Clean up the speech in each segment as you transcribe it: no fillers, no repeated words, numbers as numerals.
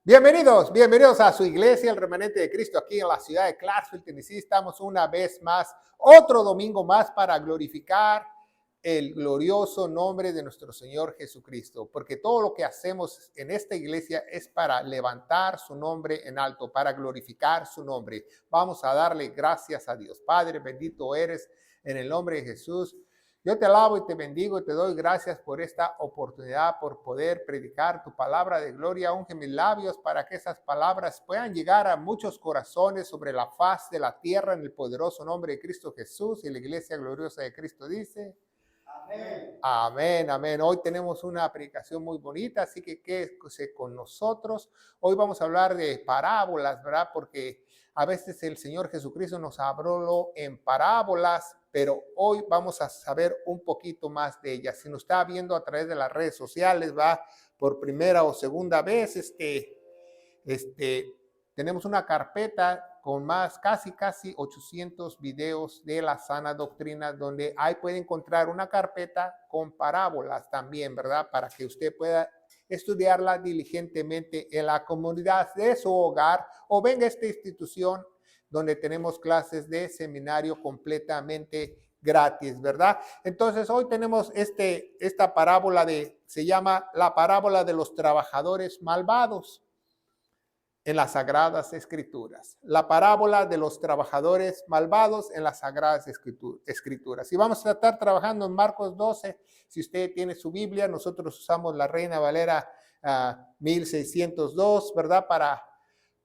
Bienvenidos a su iglesia, el remanente de Cristo, aquí en la ciudad de Clarksville, Tennessee. Estamos una vez más, otro domingo más para glorificar el glorioso nombre de nuestro Señor Jesucristo, porque todo lo que hacemos en esta iglesia es para levantar su nombre en alto, para glorificar su nombre. Vamos a darle gracias a Dios. Padre, bendito eres en el nombre de Jesús. Yo te alabo y te bendigo y te doy gracias por esta oportunidad, por poder predicar tu palabra de gloria. Unge mis labios para que esas palabras puedan llegar a muchos corazones sobre la faz de la tierra en el poderoso nombre de Cristo Jesús. Y la iglesia gloriosa de Cristo dice: amén. Amén, amén. Hoy tenemos una predicación muy bonita, así que quédese con nosotros. Hoy vamos a hablar de parábolas, ¿verdad? Porque a veces el Señor Jesucristo nos habló en parábolas, pero hoy vamos a saber un poquito más de ellas. Si nos está viendo a través de las redes sociales, va por primera o segunda vez, tenemos una carpeta con casi 800 videos de la sana doctrina, donde ahí puede encontrar una carpeta con parábolas también, ¿verdad? Para que usted pueda estudiarla diligentemente en la comunidad de su hogar o venga a esta institución donde tenemos clases de seminario completamente gratis, ¿verdad? Entonces hoy tenemos esta parábola se llama la parábola de los trabajadores malvados en las Sagradas Escrituras. La parábola de los trabajadores malvados en las Sagradas Escrituras. Y vamos a estar trabajando en Marcos 12. Si usted tiene su Biblia, nosotros usamos la Reina Valera 1602, ¿verdad?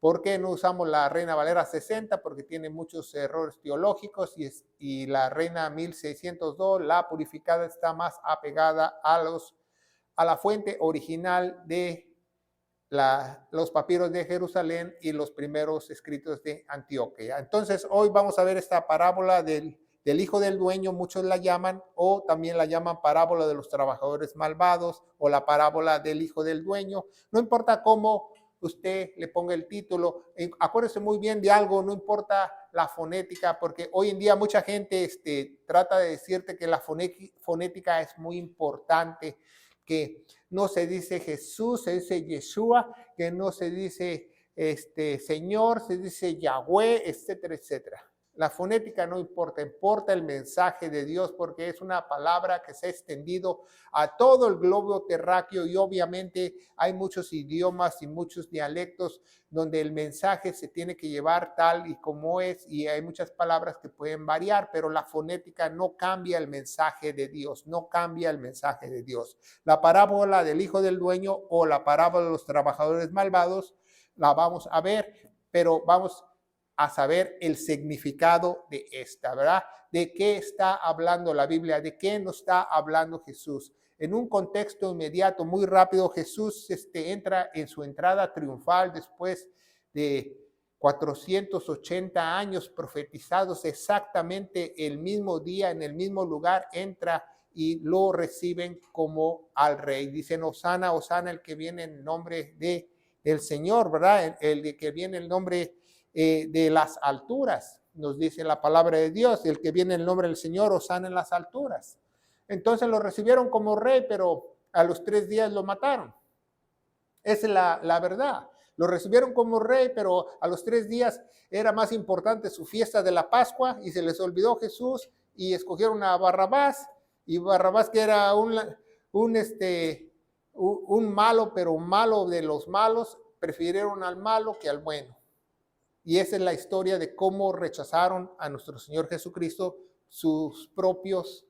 ¿Por qué no usamos la Reina Valera 60? Porque tiene muchos errores teológicos y la Reina 1602, la purificada, está más apegada a la fuente original de los papiros de Jerusalén y los primeros escritos de Antioquía. Entonces, hoy vamos a ver esta parábola del hijo del dueño, muchos la llaman, o también la llaman parábola de los trabajadores malvados, o la parábola del hijo del dueño. No importa cómo usted le ponga el título, acuérdese muy bien de algo, no importa la fonética, porque hoy en día mucha gente trata de decirte que la fonética es muy importante, que no se dice Jesús, se dice Yeshua, que no se dice Señor, se dice Yahweh, etcétera, etcétera. La fonética no importa, importa el mensaje de Dios, porque es una palabra que se ha extendido a todo el globo terráqueo y obviamente hay muchos idiomas y muchos dialectos donde el mensaje se tiene que llevar tal y como es, y hay muchas palabras que pueden variar, pero la fonética no cambia el mensaje de Dios, no cambia el mensaje de Dios. La parábola del hijo del dueño o la parábola de los trabajadores malvados la vamos a ver, pero vamos a saber el significado de esta, ¿verdad? ¿De qué está hablando la Biblia? ¿De qué nos está hablando Jesús? En un contexto inmediato, muy rápido, Jesús entra en su entrada triunfal después de 480 años profetizados, exactamente el mismo día, en el mismo lugar, entra y lo reciben como al rey. Dicen: Hosana, Hosana, el que viene en nombre del Señor, ¿verdad? El que viene en nombre de las alturas, nos dice la palabra de Dios, el que viene en el nombre del Señor, Hosana en las alturas. Entonces lo recibieron como rey, pero a los 3 días lo mataron. Esa es la verdad. Lo recibieron como rey, pero a los 3 días era más importante su fiesta de la Pascua y se les olvidó Jesús y escogieron a Barrabás, y Barrabás, que era un malo, pero malo de los malos, prefirieron al malo que al bueno. Y esa es la historia de cómo rechazaron a nuestro Señor Jesucristo sus propios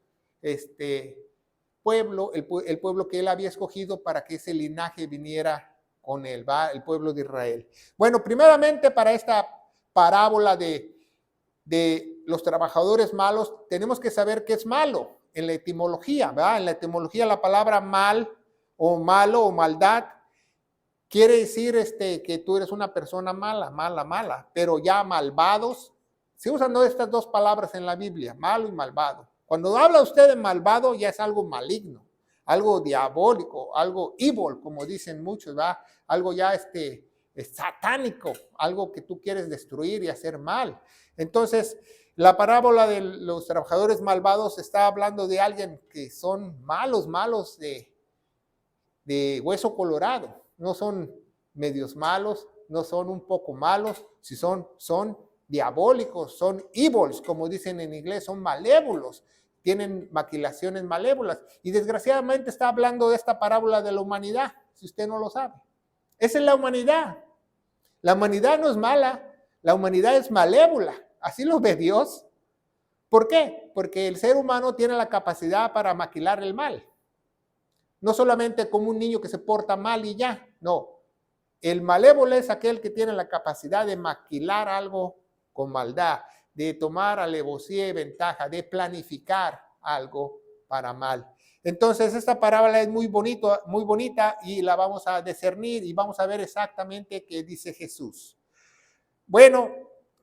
pueblo, el pueblo que él había escogido para que ese linaje viniera con él, ¿va? El pueblo de Israel. Bueno, primeramente para esta parábola de los trabajadores malos, tenemos que saber qué es malo en la etimología, ¿verdad? En la etimología la palabra mal o malo o maldad quiere decir que tú eres una persona mala, pero ya malvados, se usan estas dos palabras en la Biblia, malo y malvado. Cuando habla usted de malvado ya es algo maligno, algo diabólico, algo evil, como dicen muchos, ¿verdad? Algo ya satánico, algo que tú quieres destruir y hacer mal. Entonces, la parábola de los trabajadores malvados está hablando de alguien que son malos de hueso colorado. No son medios malos, no son un poco malos, si son diabólicos, son evils, como dicen en inglés, son malévolos, tienen maquilaciones malévolas. Y desgraciadamente está hablando de esta parábola de la humanidad, si usted no lo sabe. Esa es la humanidad. La humanidad no es mala, la humanidad es malévola. Así lo ve Dios. ¿Por qué? Porque el ser humano tiene la capacidad para maquilar el mal. No solamente como un niño que se porta mal y ya, no. El malévolo es aquel que tiene la capacidad de maquilar algo con maldad, de tomar alevosía y ventaja, de planificar algo para mal. Entonces, esta parábola es muy bonita y la vamos a discernir y vamos a ver exactamente qué dice Jesús. Bueno,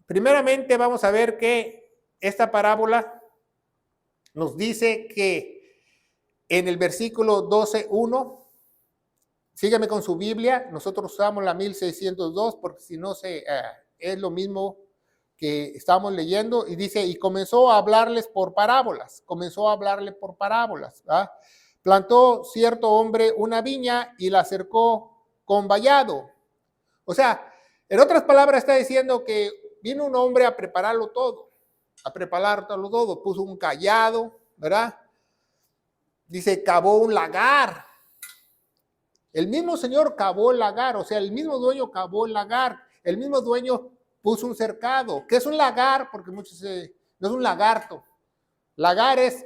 primeramente vamos a ver que esta parábola nos dice que en el versículo 12:1, sígame con su Biblia, nosotros usamos la 1602 porque si no es lo mismo que estamos leyendo, y dice, y comenzó a hablarles por parábolas, ¿verdad? Plantó cierto hombre una viña y la cercó con vallado. O sea, en otras palabras está diciendo que vino un hombre a prepararlo todo, puso un cayado, ¿verdad? Dice, cavó un lagar. El mismo señor cavó el lagar, o sea, el mismo dueño cavó el lagar, el mismo dueño puso un cercado. ¿Qué es un lagar? Porque no es un lagarto. Lagar es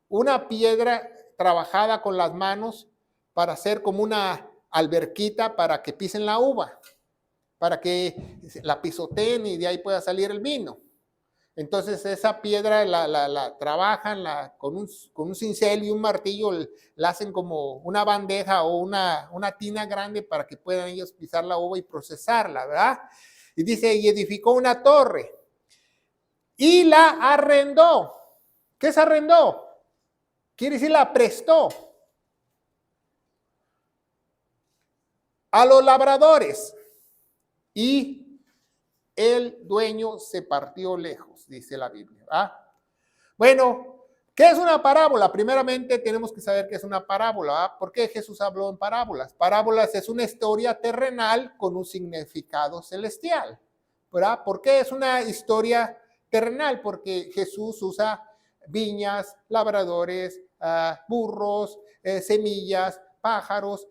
una piedra trabajada con las manos para hacer como una alberquita para que pisen la uva, para que la pisoteen y de ahí pueda salir el vino. Entonces esa piedra la trabajan con un cincel y un martillo, la hacen como una bandeja o una tina grande para que puedan ellos pisar la uva y procesarla, ¿verdad? Y dice, y edificó una torre y la arrendó. ¿Qué se arrendó? Quiere decir la prestó a los labradores y el dueño se partió lejos, dice la Biblia. Bueno, ¿qué es una parábola? Primeramente tenemos que saber qué es una parábola. ¿Por qué Jesús habló en parábolas? Parábolas es una historia terrenal con un significado celestial, ¿verdad? ¿Por qué es una historia terrenal? Porque Jesús usa viñas, labradores, burros, semillas, pájaros,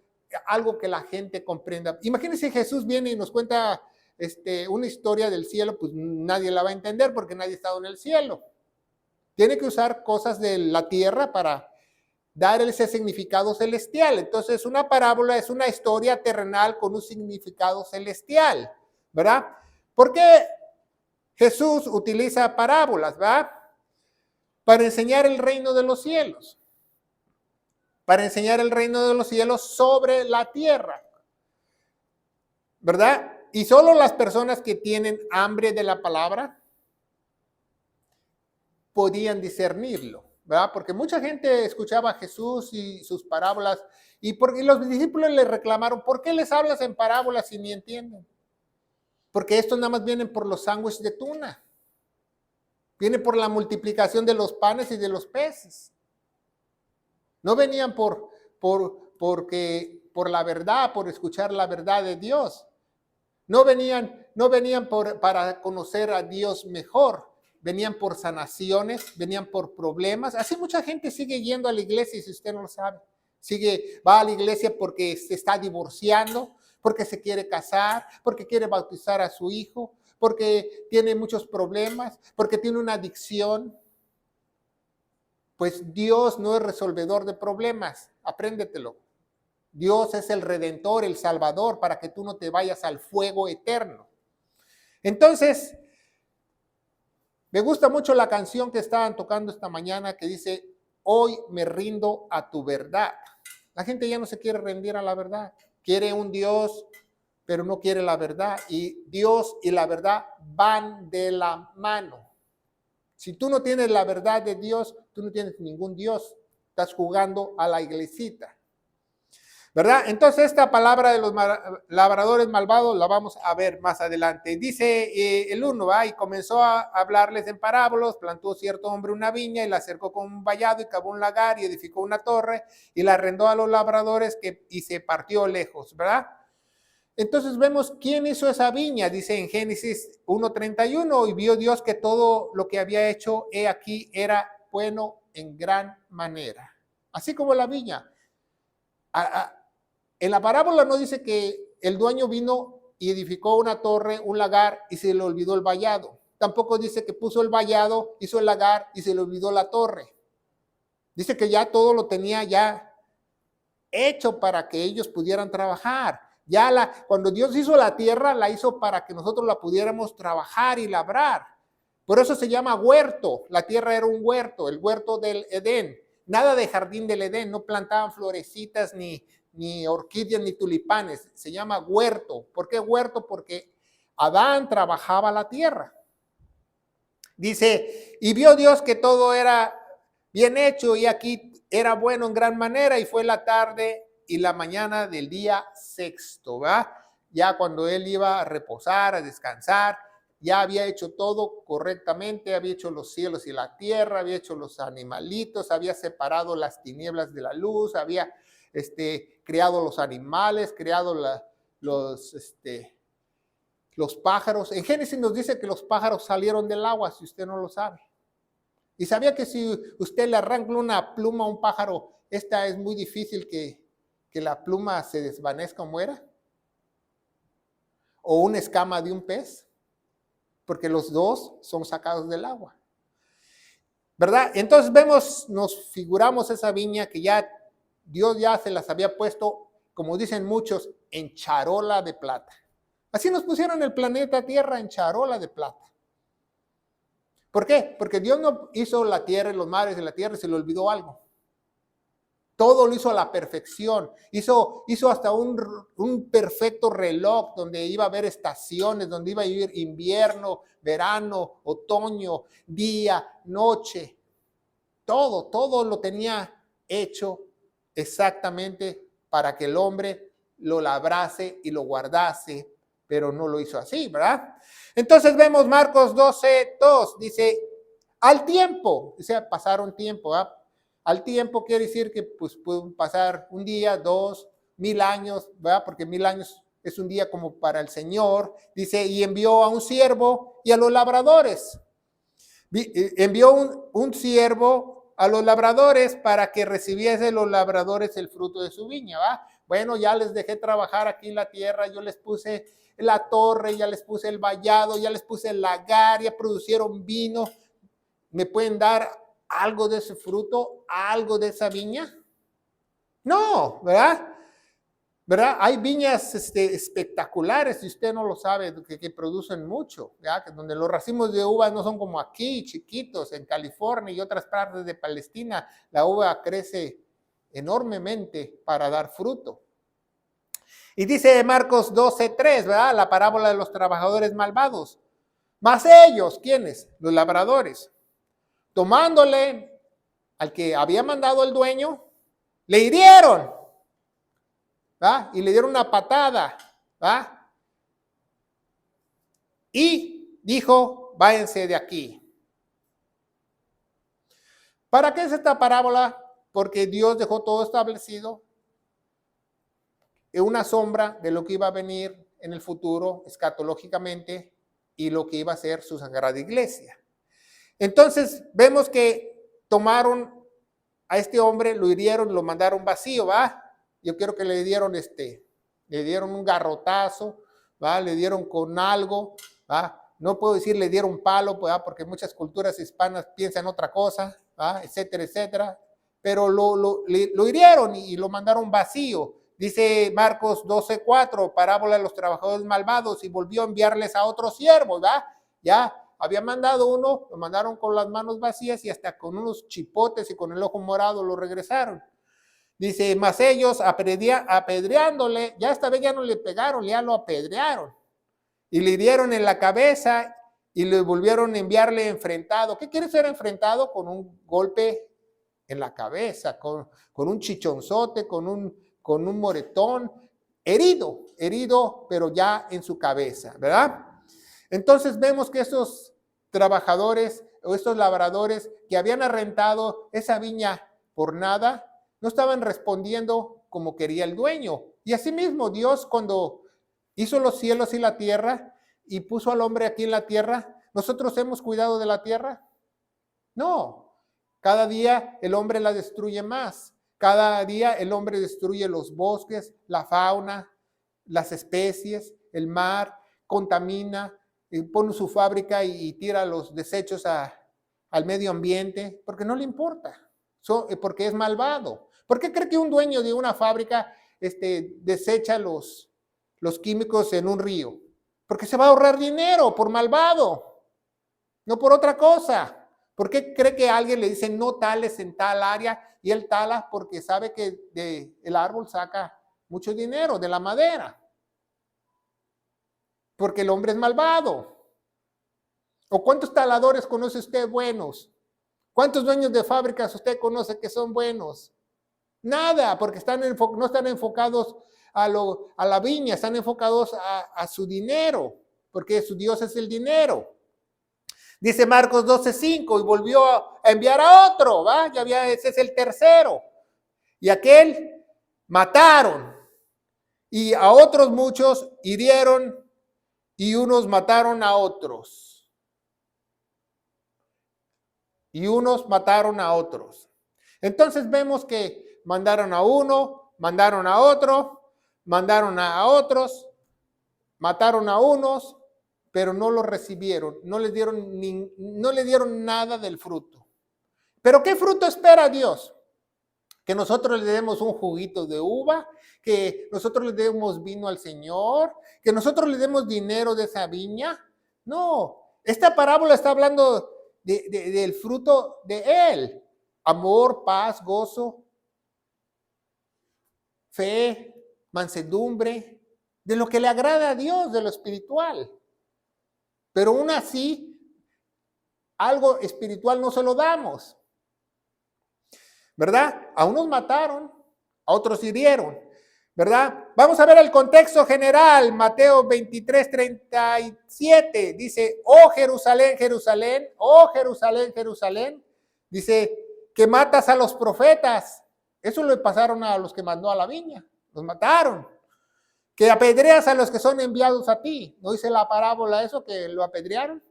algo que la gente comprenda. Imagínense, Jesús viene y nos cuenta una historia del cielo, pues nadie la va a entender porque nadie ha estado en el cielo. Tiene que usar cosas de la tierra para dar ese significado celestial. Entonces, una parábola es una historia terrenal con un significado celestial, ¿verdad? ¿Por qué Jesús utiliza parábolas, verdad? Para enseñar el reino de los cielos. Para enseñar el reino de los cielos sobre la tierra, ¿verdad? Y solo las personas que tienen hambre de la palabra podían discernirlo, ¿verdad? Porque mucha gente escuchaba a Jesús y sus parábolas y los discípulos le reclamaron, ¿por qué les hablas en parábolas si ni entienden? Porque estos nada más vienen por los sándwiches de tuna. Viene por la multiplicación de los panes y de los peces. No venían por la verdad, por escuchar la verdad de Dios. No venían para conocer a Dios mejor. Venían por sanaciones, venían por problemas. Así mucha gente sigue yendo a la iglesia, si usted no lo sabe. Va a la iglesia porque se está divorciando, porque se quiere casar, porque quiere bautizar a su hijo, porque tiene muchos problemas, porque tiene una adicción. Pues Dios no es resolvedor de problemas, apréndetelo. Dios es el redentor, el salvador, para que tú no te vayas al fuego eterno. Entonces, me gusta mucho la canción que estaban tocando esta mañana que dice, hoy me rindo a tu verdad. La gente ya no se quiere rendir a la verdad. Quiere un Dios, pero no quiere la verdad. Y Dios y la verdad van de la mano. Si tú no tienes la verdad de Dios, tú no tienes ningún Dios. Estás jugando a la iglesita, ¿verdad? Entonces esta palabra de los labradores malvados la vamos a ver más adelante. Dice el 1, y comenzó a hablarles en parábolas, plantó cierto hombre una viña y la cercó con un vallado y cavó un lagar y edificó una torre y la arrendó a los labradores y se partió lejos, ¿verdad? Entonces vemos quién hizo esa viña, dice en Génesis 1:31, y vio Dios que todo lo que había hecho, he aquí, era bueno en gran manera. Así como la viña. En la parábola no dice que el dueño vino y edificó una torre, un lagar, y se le olvidó el vallado. Tampoco dice que puso el vallado, hizo el lagar y se le olvidó la torre. Dice que ya todo lo tenía ya hecho para que ellos pudieran trabajar. Cuando Dios hizo la tierra, la hizo para que nosotros la pudiéramos trabajar y labrar. Por eso se llama huerto. La tierra era un huerto, el huerto del Edén. Nada de jardín del Edén, no plantaban florecitas ni orquídeas ni tulipanes. Se llama huerto. ¿Por qué huerto? Porque Adán trabajaba la tierra. Dice, y vio Dios que todo era bien hecho y aquí era bueno en gran manera, y fue la tarde y la mañana del día sexto, ¿va? Ya cuando él iba a reposar, a descansar, ya había hecho todo correctamente, había hecho los cielos y la tierra, había hecho los animalitos, había separado las tinieblas de la luz, había creado los animales, creado los pájaros. En Génesis nos dice que los pájaros salieron del agua, si usted no lo sabe. Y sabía que si usted le arranca una pluma a un pájaro, esta es muy difícil que la pluma se desvanezca o muera. O una escama de un pez, porque los dos son sacados del agua. ¿Verdad? Entonces nos figuramos esa viña que ya Dios ya se las había puesto, como dicen muchos, en charola de plata. Así nos pusieron el planeta Tierra en charola de plata. ¿Por qué? Porque Dios no hizo la tierra y los mares de la tierra y se le olvidó algo. Todo lo hizo a la perfección. Hizo hasta un perfecto reloj donde iba a haber estaciones, donde iba a vivir invierno, verano, otoño, día, noche. Todo lo tenía hecho exactamente para que el hombre lo labrase y lo guardase, pero no lo hizo así, ¿verdad? Entonces vemos Marcos 12:2, dice, al tiempo, o sea, pasaron tiempo, ¿verdad? Al tiempo quiere decir que pues pueden pasar un día, 2, 1000 años, ¿verdad? Porque 1000 años es un día como para el Señor. Dice, y envió a un siervo y a los labradores. Envió un siervo a los labradores para que recibiesen los labradores el fruto de su viña, ¿va? Bueno, ya les dejé trabajar aquí en la tierra, yo les puse la torre, ya les puse el vallado, ya les puse el lagar, ya producieron vino. ¿Me pueden dar algo de ese fruto, algo de esa viña? No, ¿verdad? ¿Verdad? Hay viñas espectaculares, si usted no lo sabe, que producen mucho, ¿verdad? Donde los racimos de uvas no son como aquí, chiquitos, en California y otras partes de Palestina, la uva crece enormemente para dar fruto. Y dice Marcos 12:3, ¿verdad? La parábola de los trabajadores malvados. Mas ellos, ¿quiénes? Los labradores, tomándole al que había mandado el dueño, le hirieron, ¿va? Y le dieron una patada, ¿va? Y dijo, váyanse de aquí. ¿Para qué es esta parábola? Porque Dios dejó todo establecido en una sombra de lo que iba a venir en el futuro, escatológicamente, y lo que iba a ser su sagrada iglesia. Entonces, vemos que tomaron a este hombre, lo hirieron, lo mandaron vacío, ¿va? Yo quiero que le dieron le dieron un garrotazo, ¿va? Le dieron con algo, ¿va? No puedo decir le dieron palo, ¿va? Porque muchas culturas hispanas piensan otra cosa, ¿va? Etcétera, etcétera. Pero lo hirieron y lo mandaron vacío. Dice Marcos 12:4, parábola de los trabajadores malvados, y volvió a enviarles a otros siervos, ¿va? Ya había mandado uno, lo mandaron con las manos vacías y hasta con unos chipotes y con el ojo morado lo regresaron. Dice, mas ellos apedreándole, ya esta vez ya no le pegaron, ya lo apedrearon. Y le dieron en la cabeza y le volvieron a enviarle enfrentado. ¿Qué quiere ser enfrentado? Con un golpe en la cabeza, con un chichonzote, con un moretón, herido, pero ya en su cabeza, ¿verdad? Entonces vemos que estos trabajadores o estos labradores que habían arrendado esa viña por nada, no estaban respondiendo como quería el dueño. Y asimismo Dios, cuando hizo los cielos y la tierra y puso al hombre aquí en la tierra. ¿Nosotros hemos cuidado de la tierra? No. Cada día el hombre la destruye más. Cada día el hombre destruye los bosques, la fauna, las especies, el mar, contamina, pone su fábrica y tira los desechos al medio ambiente, porque no le importa, porque es malvado. ¿Por qué cree que un dueño de una fábrica desecha los químicos en un río? Porque se va a ahorrar dinero, por malvado, no por otra cosa. ¿Por qué cree que alguien le dice no tales en tal área y él tala? Porque sabe que el árbol saca mucho dinero de la madera. Porque el hombre es malvado. ¿O cuántos taladores conoce usted buenos? ¿Cuántos dueños de fábricas usted conoce que son buenos? Nada, porque no están enfocados a la viña, están enfocados a su dinero, porque su Dios es el dinero. Dice Marcos 12:5, y volvió a enviar a otro, ¿va? Ese es el tercero. Y aquel mataron, y a otros muchos hirieron, y unos mataron a otros. Y unos mataron a otros. Entonces vemos que mandaron a uno, mandaron a otro, mandaron a otros, mataron a unos, pero no lo recibieron, no le dieron nada del fruto. ¿Pero qué fruto espera Dios? Que nosotros le demos un juguito de uva, que nosotros le demos vino al Señor, que nosotros le demos dinero de esa viña. No, esta parábola está hablando del fruto de Él. Amor, paz, gozo, fe, mansedumbre, de lo que le agrada a Dios, de lo espiritual. Pero aún así, algo espiritual no se lo damos. ¿Verdad? A unos mataron, a otros hirieron. ¿Verdad? Vamos a ver el contexto general. Mateo 23:37 dice, oh Jerusalén, Jerusalén, oh Jerusalén, Jerusalén. Dice, que matas a los profetas. Eso le pasaron a los que mandó a la viña. Los mataron. Que apedreas a los que son enviados a ti. ¿No dice la parábola eso, que lo apedrearon?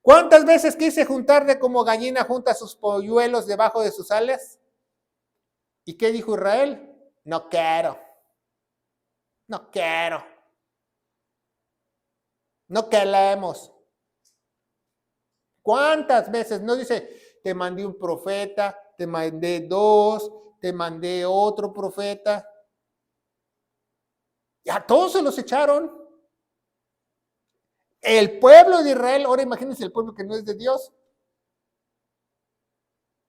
¿Cuántas veces quise juntarte como gallina junta sus polluelos debajo de sus alas? ¿Y qué dijo Israel? No quiero. No quiero. No queremos. ¿Cuántas veces? No dice, te mandé un profeta, te mandé dos, te mandé otro profeta. Y a todos se los echaron. El pueblo de Israel, ahora imagínense el pueblo que no es de Dios.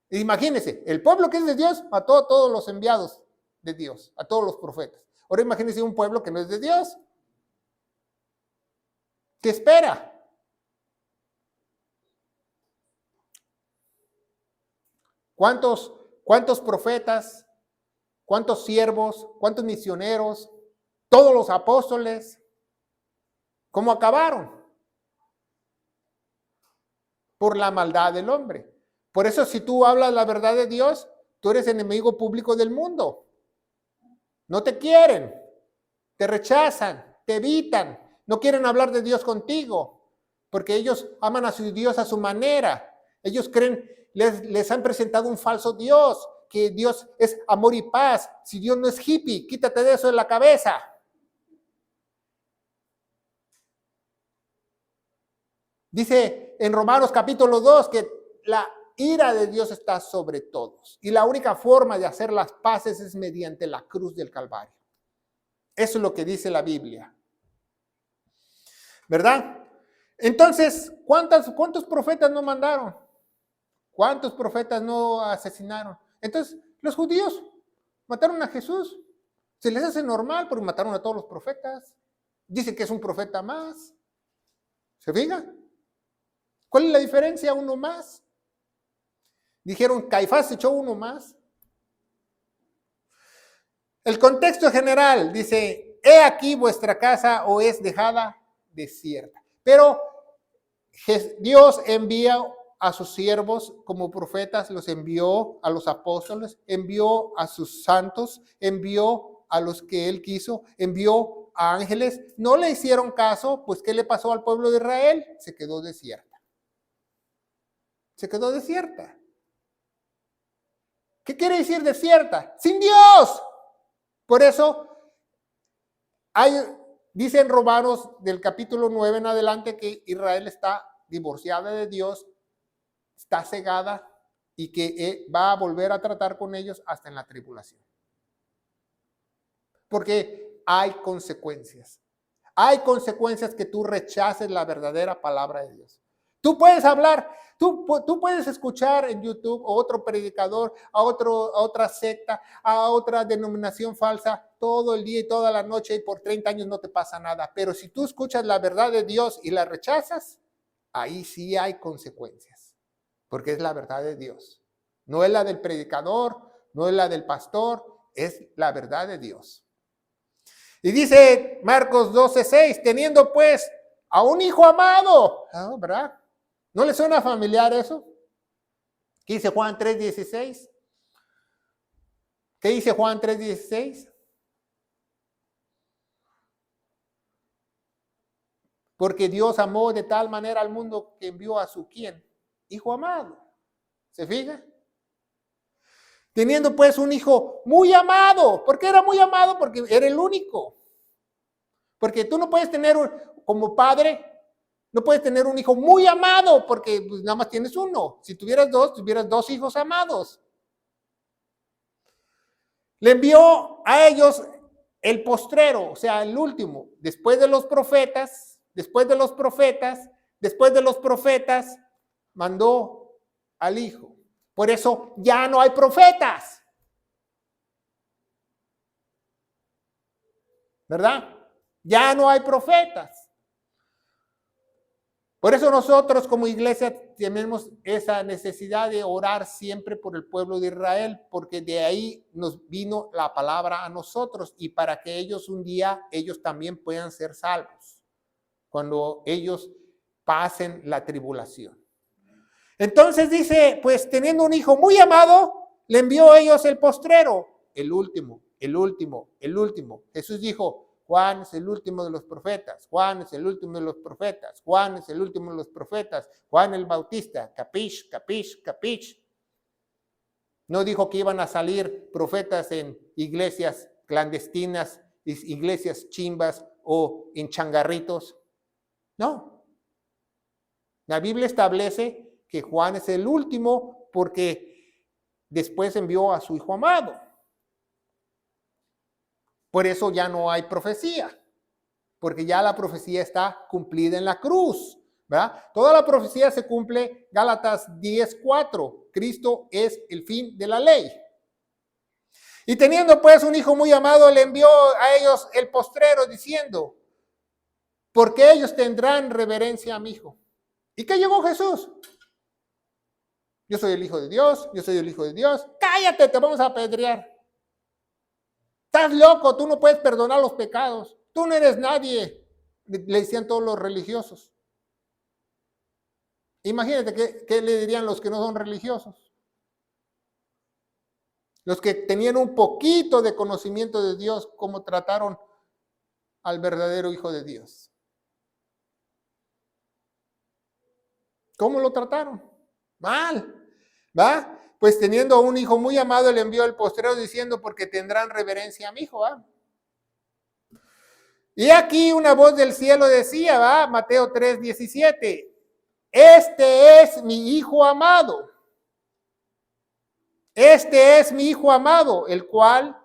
Imagínense, el pueblo que es de Dios mató a todos los enviados de Dios, a todos los profetas. Ahora imagínense un pueblo que no es de Dios. ¿Qué espera? ¿Cuántos profetas? ¿Cuántos siervos? ¿Cuántos misioneros? Todos los apóstoles. ¿Cómo acabaron? Por la maldad del hombre. Por eso si tú hablas la verdad de Dios, tú eres enemigo público del mundo. No te quieren, te rechazan, te evitan, no quieren hablar de Dios contigo, porque ellos aman a su Dios a su manera. Ellos creen, les han presentado un falso Dios, que Dios es amor y paz. Si Dios no es hippie, quítate de eso de la cabeza. Dice en Romanos capítulo 2 que la ira de Dios está sobre todos. Y la única forma de hacer las paces es mediante la cruz del Calvario. Eso es lo que dice la Biblia. ¿Verdad? Entonces, ¿cuántos profetas no mandaron? ¿Cuántos profetas no asesinaron? Entonces, los judíos mataron a Jesús. Se les hace normal porque mataron a todos los profetas. Dicen que es un profeta más. ¿Se fija? ¿Cuál es la diferencia? Uno más. Dijeron, Caifás echó uno más. El contexto general dice, he aquí vuestra casa o es dejada desierta. Pero Dios envía a sus siervos como profetas, los envió a los apóstoles, envió a sus santos, envió a los que él quiso, envió ángeles no le hicieron caso, pues ¿qué le pasó al pueblo de Israel? Se quedó desierta. Se quedó desierta. ¿Qué quiere decir desierta? Sin Dios. Por eso dicen Romanos del capítulo 9 en adelante que Israel está divorciada de Dios, está cegada y que va a volver a tratar con ellos hasta en la tribulación. Porque hay consecuencias. Hay consecuencias que tú rechaces la verdadera palabra de Dios. Tú puedes hablar, tú puedes escuchar en YouTube a otro predicador, a otra secta, a otra denominación falsa todo el día y toda la noche y por 30 años no te pasa nada. Pero si tú escuchas la verdad de Dios y la rechazas, ahí sí hay consecuencias. Porque es la verdad de Dios. No es la del predicador, no es la del pastor, es la verdad de Dios. Y dice Marcos 12:6, teniendo pues a un hijo amado, ¿verdad? ¿No le suena familiar eso? ¿Qué dice Juan 3:16? ¿Qué dice Juan 3:16? Porque Dios amó de tal manera al mundo que envió a su ¿quién? Hijo amado. ¿Se fija? Teniendo pues un hijo muy amado. ¿Por qué era muy amado? Porque era el único. Porque tú no puedes tener, como padre, no puedes tener un hijo muy amado porque pues, nada más tienes uno. Si tuvieras dos hijos amados. Le envió a ellos el postrero, o sea, el último. Después de los profetas, mandó al hijo. Por eso ya no hay profetas. ¿Verdad? Ya no hay profetas. Por eso nosotros como iglesia tenemos esa necesidad de orar siempre por el pueblo de Israel, porque de ahí nos vino la palabra a nosotros y para que ellos un día, ellos también puedan ser salvos cuando ellos pasen la tribulación. Entonces dice, pues teniendo un hijo muy amado, le envió a ellos el postrero, el último. Jesús dijo, Juan es el último de los profetas, Juan es el último de los profetas, Juan es el último de los profetas, Juan el Bautista, capish. No dijo que iban a salir profetas en iglesias clandestinas, iglesias chimbas o en changarritos. No. La Biblia establece que Juan es el último porque después envió a su hijo amado. Por eso ya no hay profecía, porque ya la profecía está cumplida en la cruz, ¿verdad? Toda la profecía se cumple, Gálatas 10:4, Cristo es el fin de la ley. Y teniendo pues un hijo muy amado, le envió a ellos el postrero diciendo, porque ellos tendrán reverencia a mi hijo. ¿Y qué llegó Jesús? Yo soy el hijo de Dios, yo soy el hijo de Dios. Cállate, te vamos a apedrear. Estás loco, tú no puedes perdonar los pecados. Tú no eres nadie, le decían todos los religiosos. Imagínate qué le dirían los que no son religiosos. Los que tenían un poquito de conocimiento de Dios, cómo trataron al verdadero Hijo de Dios. ¿Cómo lo trataron? Mal, ¿va? Pues teniendo un hijo muy amado, le envió el postrero diciendo, porque tendrán reverencia a mi hijo, ¿va? Y aquí una voz del cielo decía, ¿va? Mateo 3:17, este es mi hijo amado. Este es mi hijo amado, el cual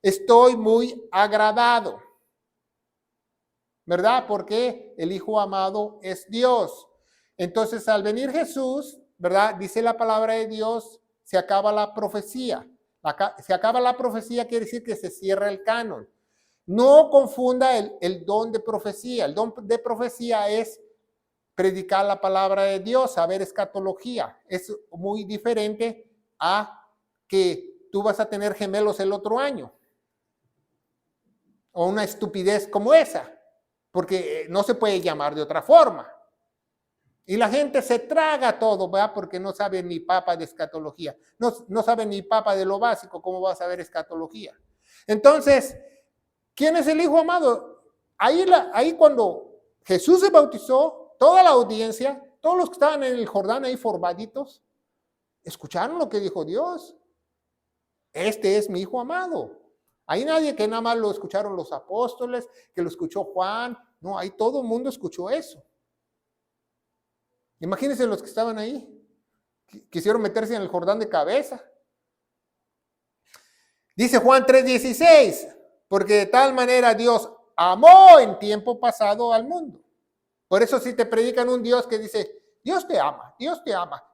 estoy muy agradado. ¿Verdad? Porque el hijo amado es Dios. Entonces, al venir Jesús, ¿verdad? Dice la palabra de Dios, se acaba la profecía. Se acaba la profecía quiere decir que se cierra el canon. No confunda el don de profecía. El don de profecía es predicar la palabra de Dios, saber escatología. Es muy diferente a que tú vas a tener gemelos el otro año. O una estupidez como esa. Porque no se puede llamar de otra forma. Y la gente se traga todo, ¿verdad? Porque no sabe ni papa de escatología. No sabe ni papa de lo básico, ¿cómo va a saber escatología? Entonces, ¿quién es el hijo amado? ahí cuando Jesús se bautizó, toda la audiencia, todos los que estaban en el Jordán ahí formaditos, escucharon lo que dijo Dios. Este es mi hijo amado. Hay nadie que nada más lo escucharon los apóstoles, que lo escuchó Juan. No, ahí todo el mundo escuchó eso. Imagínense los que estaban ahí. Quisieron meterse en el Jordán de cabeza. Dice Juan 3:16, porque de tal manera Dios amó en tiempo pasado al mundo. Por eso si te predican un Dios que dice, Dios te ama,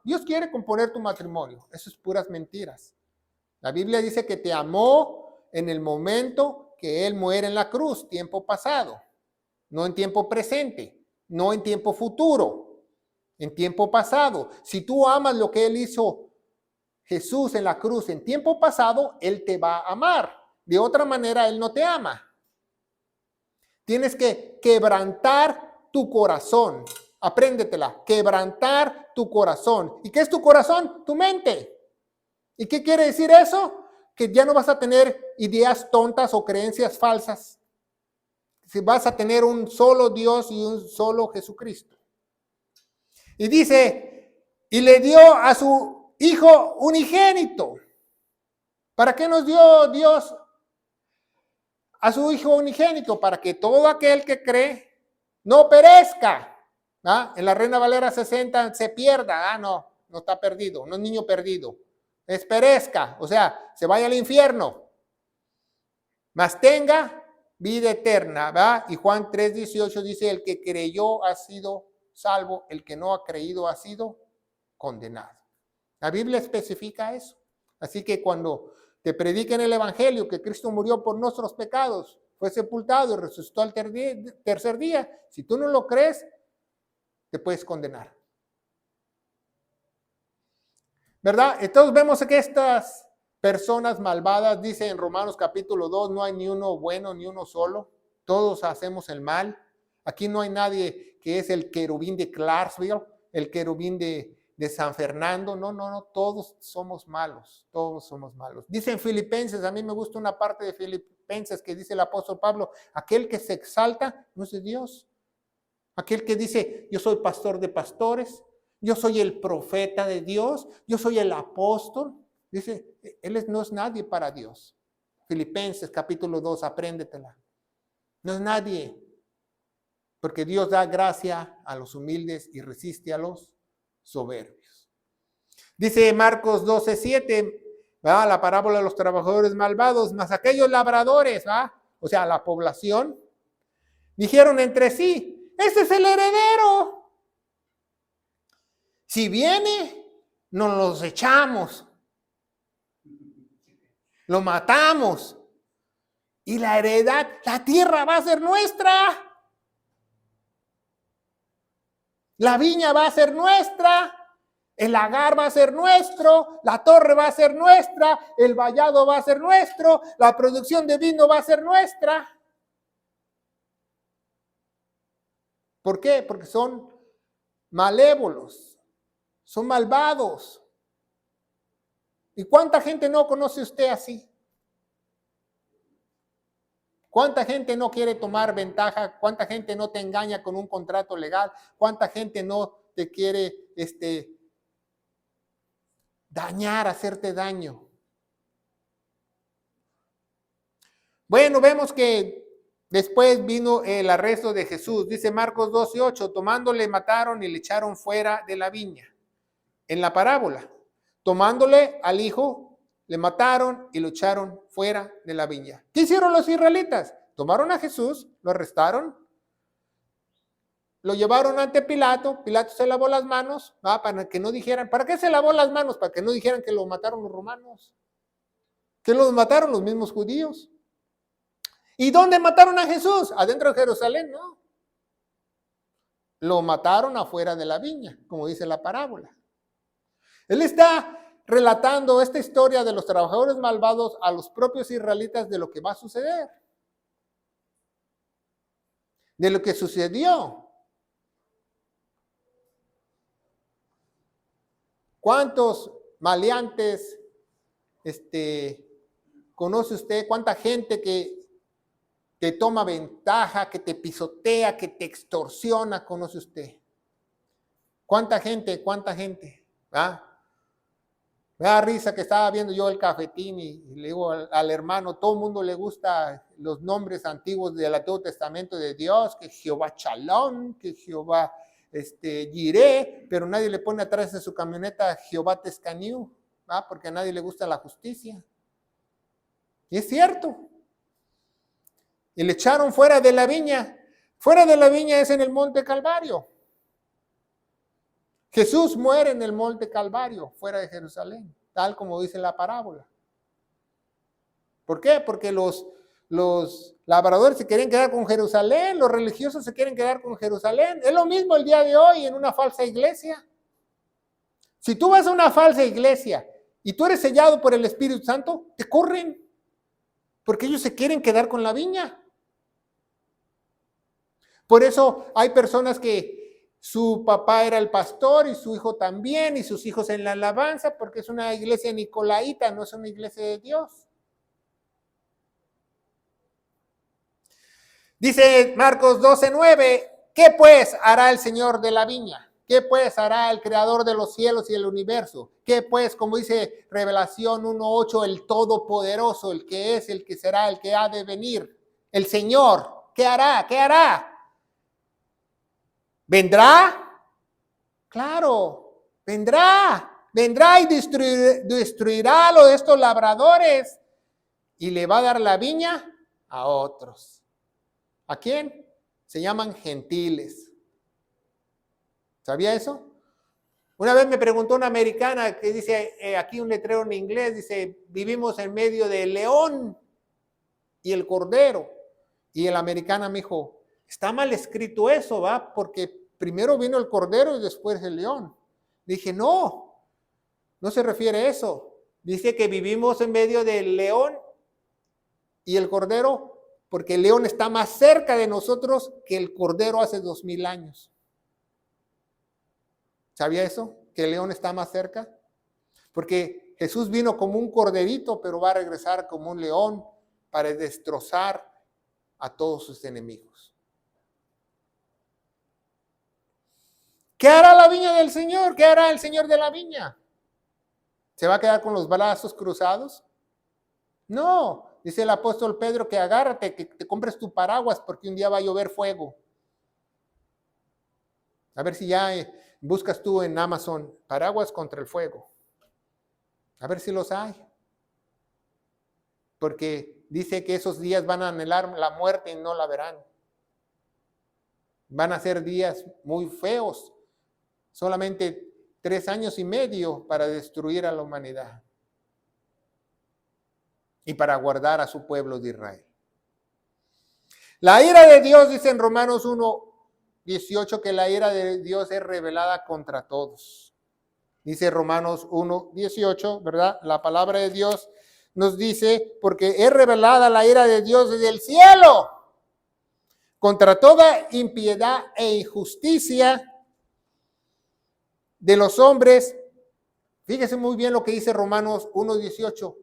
Dios quiere componer tu matrimonio. Eso es puras mentiras. La Biblia dice que te amó en el momento que Él muere en la cruz, tiempo pasado, no en tiempo presente, no en tiempo futuro, en tiempo pasado. Si tú amas lo que Él hizo, Jesús en la cruz en tiempo pasado, Él te va a amar. De otra manera, Él no te ama. Tienes que quebrantar tu corazón. Apréndetela, quebrantar tu corazón. ¿Y qué es tu corazón? Tu mente. ¿Y qué quiere decir eso? Que ya no vas a tener ideas tontas o creencias falsas. Si vas a tener un solo Dios y un solo Jesucristo. Y dice, y le dio a su Hijo unigénito. ¿Para qué nos dio Dios a su Hijo unigénito? Para que todo aquel que cree no perezca. ¿Ah? En la Reina Valera 60 se pierda. No está perdido, no es niño perdido. Es perezca, o sea, se vaya al infierno. Mas tenga vida eterna, ¿verdad? Y Juan 3:18 dice, el que creyó ha sido salvo, el que no ha creído ha sido condenado. La Biblia especifica eso. Así que cuando te prediquen el evangelio que Cristo murió por nuestros pecados, fue sepultado y resucitó al tercer día, si tú no lo crees, te puedes condenar. ¿Verdad? Entonces vemos que estas personas malvadas, dice en Romanos capítulo 2, no hay ni uno bueno, ni uno solo. Todos hacemos el mal. Aquí no hay nadie que es el querubín de Clarksville, el querubín de San Fernando. No, todos somos malos, todos somos malos. Dice en Filipenses, a mí me gusta una parte de Filipenses que dice el apóstol Pablo, aquel que se exalta no es de Dios. Aquel que dice, yo soy pastor de pastores, yo soy el profeta de Dios, yo soy el apóstol. Dice, él no es nadie para Dios. Filipenses capítulo 2, apréndetela. No es nadie, porque Dios da gracia a los humildes y resiste a los soberbios. Dice Marcos 12:7, la parábola de los trabajadores malvados, más aquellos labradores, o sea, la población, dijeron entre sí, ese es el heredero. Si viene, nos los echamos. Lo matamos. Y la heredad, la tierra va a ser nuestra. La viña va a ser nuestra. El lagar va a ser nuestro. La torre va a ser nuestra. El vallado va a ser nuestro. La producción de vino va a ser nuestra. ¿Por qué? Porque son malévolos. Son malvados. ¿Y cuánta gente no conoce usted así? ¿Cuánta gente no quiere tomar ventaja? ¿Cuánta gente no te engaña con un contrato legal? ¿Cuánta gente no te quiere dañar, hacerte daño? Bueno, vemos que después vino el arresto de Jesús. Dice Marcos 12:8, tomándole mataron y le echaron fuera de la viña. En la parábola, tomándole al hijo, le mataron y lo echaron fuera de la viña. ¿Qué hicieron los israelitas? Tomaron a Jesús, lo arrestaron, lo llevaron ante Pilato, Pilato se lavó las manos, para que no dijeran, ¿para qué se lavó las manos? Para que no dijeran que lo mataron los romanos, que los mataron los mismos judíos. ¿Y dónde mataron a Jesús? Adentro de Jerusalén, no. Lo mataron afuera de la viña, como dice la parábola. Él está relatando esta historia de los trabajadores malvados a los propios israelitas de lo que va a suceder. De lo que sucedió. ¿Cuántos maleantes conoce usted? ¿Cuánta gente que te toma ventaja, que te pisotea, que te extorsiona, conoce usted. ¿Cuánta gente? ¿Ah? Me da risa que estaba viendo yo el cafetín y le digo al hermano, todo el mundo le gusta los nombres antiguos del Antiguo Testamento de Dios, que Jehová Chalón, que Jehová Jireh, pero nadie le pone atrás de su camioneta Jehová Tescaniu, porque a nadie le gusta la justicia. Y es cierto. Y le echaron fuera de la viña. Fuera de la viña es en el monte Calvario. Jesús muere en el monte Calvario, fuera de Jerusalén, tal como dice la parábola. ¿Por qué? Porque los labradores se quieren quedar con Jerusalén, los religiosos se quieren quedar con Jerusalén. Es lo mismo el día de hoy en una falsa iglesia. Si tú vas a una falsa iglesia y tú eres sellado por el Espíritu Santo, te corren, porque ellos se quieren quedar con la viña. Por eso hay personas que su papá era el pastor y su hijo también, y sus hijos en la alabanza, porque es una iglesia nicolaíta, no es una iglesia de Dios. Dice Marcos 12:9, ¿qué pues hará el Señor de la viña? ¿Qué pues hará el creador de los cielos y el universo? ¿Qué pues, como dice Revelación 1:8, el Todopoderoso, el que es, el que será, el que ha de venir? El Señor, ¿qué hará? ¿Qué hará? ¿Vendrá? Claro, vendrá y destruirá a los de estos labradores y le va a dar la viña a otros. ¿A quién? Se llaman gentiles. ¿Sabía eso? Una vez me preguntó una americana que dice, aquí un letrero en inglés, dice, vivimos en medio del león y el cordero. Y la americana me dijo, está mal escrito eso, ¿va? Porque primero vino el cordero y después el león. Dije, no se refiere a eso. Dice que vivimos en medio del león y el cordero, porque el león está más cerca de nosotros que el cordero hace 2000 años. ¿Sabía eso? Que el león está más cerca. Porque Jesús vino como un corderito, pero va a regresar como un león para destrozar a todos sus enemigos. ¿Qué hará la viña del Señor? ¿Qué hará el Señor de la viña? ¿Se va a quedar con los brazos cruzados? No, dice el apóstol Pedro que agárrate, que te compres tu paraguas porque un día va a llover fuego. A ver si ya buscas tú en Amazon paraguas contra el fuego. A ver si los hay. Porque dice que esos días van a anhelar la muerte y no la verán. Van a ser días muy feos. Solamente 3 años y medio para destruir a la humanidad. Y para guardar a su pueblo de Israel. La ira de Dios, dice en Romanos 1:18, que la ira de Dios es revelada contra todos. Dice Romanos 1:18, ¿verdad? La palabra de Dios nos dice, porque es revelada la ira de Dios desde el cielo, contra toda impiedad e injusticia de los hombres. Fíjese muy bien lo que dice Romanos 1:18,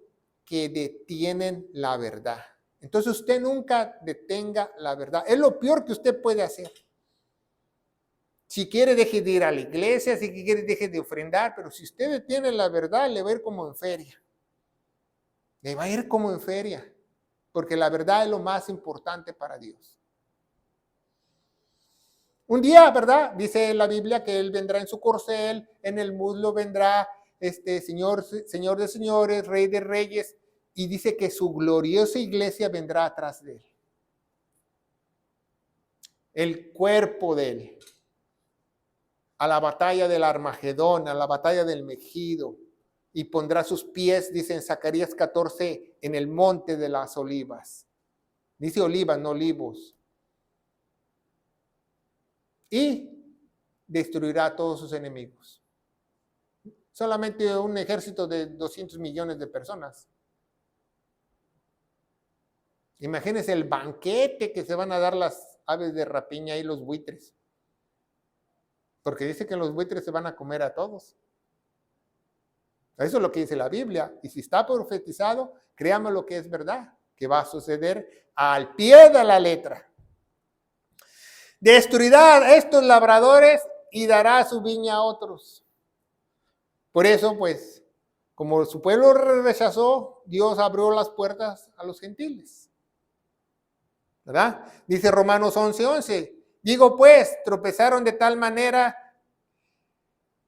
que detienen la verdad. Entonces usted nunca detenga la verdad. Es lo peor que usted puede hacer. Si quiere, deje de ir a la iglesia, si quiere, deje de ofrendar, pero si usted detiene la verdad, le va a ir como en feria. Le va a ir como en feria, porque la verdad es lo más importante para Dios. Un día, ¿verdad? Dice la Biblia que Él vendrá en su corcel, en el muslo vendrá Señor de señores, Rey de reyes, y dice que su gloriosa iglesia vendrá atrás de Él. El cuerpo de Él. A la batalla del Armagedón, a la batalla del Megido, y pondrá sus pies, dice en Zacarías 14, en el monte de las olivas. Dice olivas, no olivos. Y destruirá a todos sus enemigos. Solamente un ejército de 200 millones de personas. Imagínense el banquete que se van a dar las aves de rapiña y los buitres. Porque dice que los buitres se van a comer a todos. Eso es lo que dice la Biblia. Y si está profetizado, créame lo que es verdad. que va a suceder al pie de la letra. Destruirá a estos labradores y dará su viña a otros. Por eso, pues, como su pueblo rechazó, Dios abrió las puertas a los gentiles. ¿Verdad? Dice Romanos 11:11. Digo pues, tropezaron de tal manera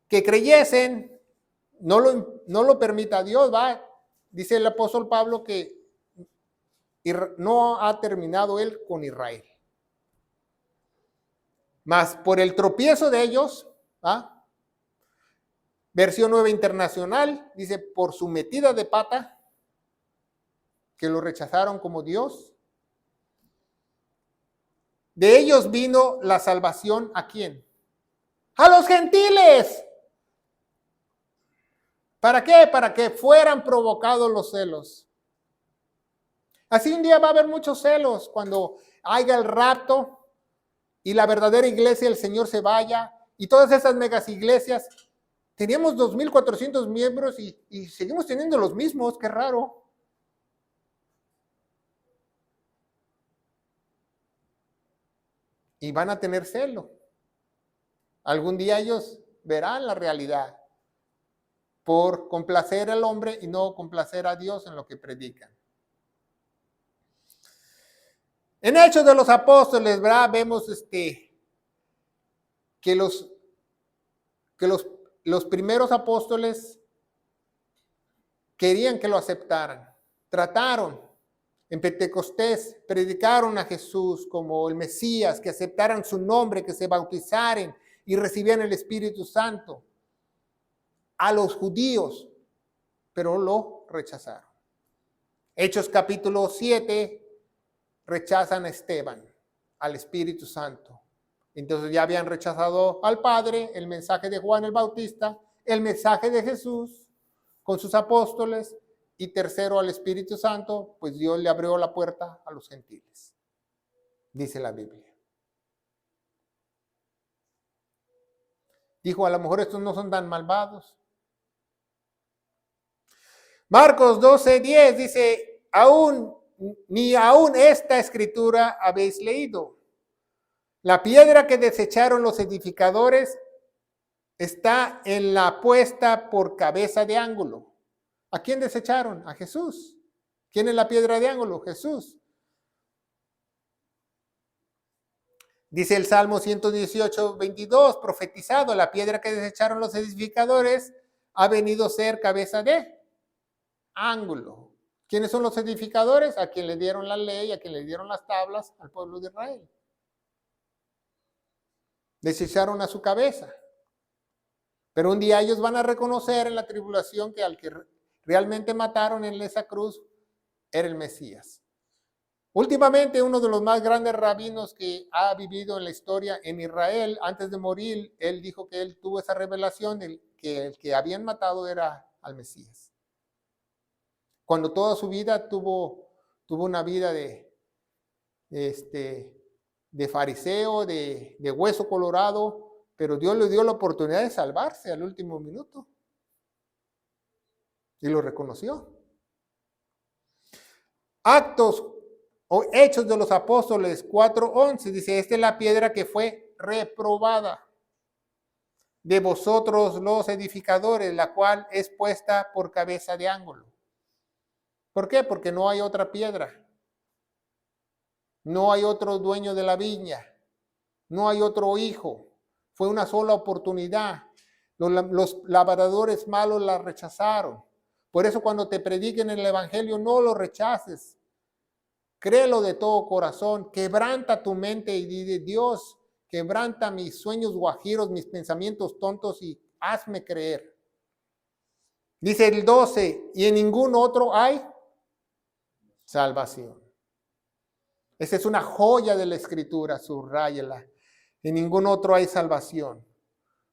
que creyesen, no lo permita Dios, va. Dice el apóstol Pablo que no ha terminado él con Israel. Mas por el tropiezo de ellos, ¿ah? Versión Nueva Internacional, dice, por su metida de pata, que lo rechazaron como Dios. De ellos vino la salvación, ¿a quién? ¡A los gentiles! ¿Para qué? Para que fueran provocados los celos. Así un día va a haber muchos celos cuando haya el rapto y la verdadera iglesia del Señor se vaya y todas esas megas iglesias. Teníamos 2,400 miembros y seguimos teniendo los mismos, qué raro. Y van a tener celo. Algún día ellos verán la realidad por complacer al hombre y no complacer a Dios en lo que predican. En Hechos de los Apóstoles, ¿verdad? Vemos que los primeros apóstoles querían que lo aceptaran. Trataron en Pentecostés, predicaron a Jesús como el Mesías, que aceptaran su nombre, que se bautizaran y recibían el Espíritu Santo a los judíos, pero lo rechazaron. Hechos capítulo 7, rechazan a Esteban, al Espíritu Santo. Entonces ya habían rechazado al Padre, el mensaje de Juan el Bautista, el mensaje de Jesús con sus apóstoles y tercero al Espíritu Santo, pues Dios le abrió la puerta a los gentiles, dice la Biblia. Dijo, a lo mejor estos no son tan malvados. Marcos 12:10 dice, ni aún esta escritura habéis leído. La piedra que desecharon los edificadores está en la puesta por cabeza de ángulo. ¿A quién desecharon? A Jesús. ¿Quién es la piedra de ángulo? Jesús. Dice el Salmo 118:22, profetizado, la piedra que desecharon los edificadores ha venido a ser cabeza de ángulo. ¿Quiénes son los edificadores? A quien le dieron la ley, a quien le dieron las tablas, al pueblo de Israel. Desecharon a su cabeza. Pero un día ellos van a reconocer en la tribulación que al que realmente mataron en esa cruz era el Mesías. Últimamente, uno de los más grandes rabinos que ha vivido en la historia en Israel, antes de morir, él dijo que él tuvo esa revelación de que el que habían matado era al Mesías. Cuando toda su vida tuvo una vida de fariseo, de hueso colorado, pero Dios le dio la oportunidad de salvarse al último minuto. Y lo reconoció. Actos o Hechos de los Apóstoles 4:11 dice, esta es la piedra que fue reprobada de vosotros los edificadores, la cual es puesta por cabeza de ángulo. ¿Por qué? Porque no hay otra piedra. No hay otro dueño de la viña. No hay otro hijo. Fue una sola oportunidad. Los labradores malos la rechazaron. Por eso cuando te prediquen el evangelio, no lo rechaces. Créelo de todo corazón. Quebranta tu mente y dile, Dios, quebranta mis sueños guajiros, mis pensamientos tontos y hazme creer. Dice el 12, y en ningún otro hay salvación. Esa es una joya de la Escritura, subráyela. En ningún otro hay salvación.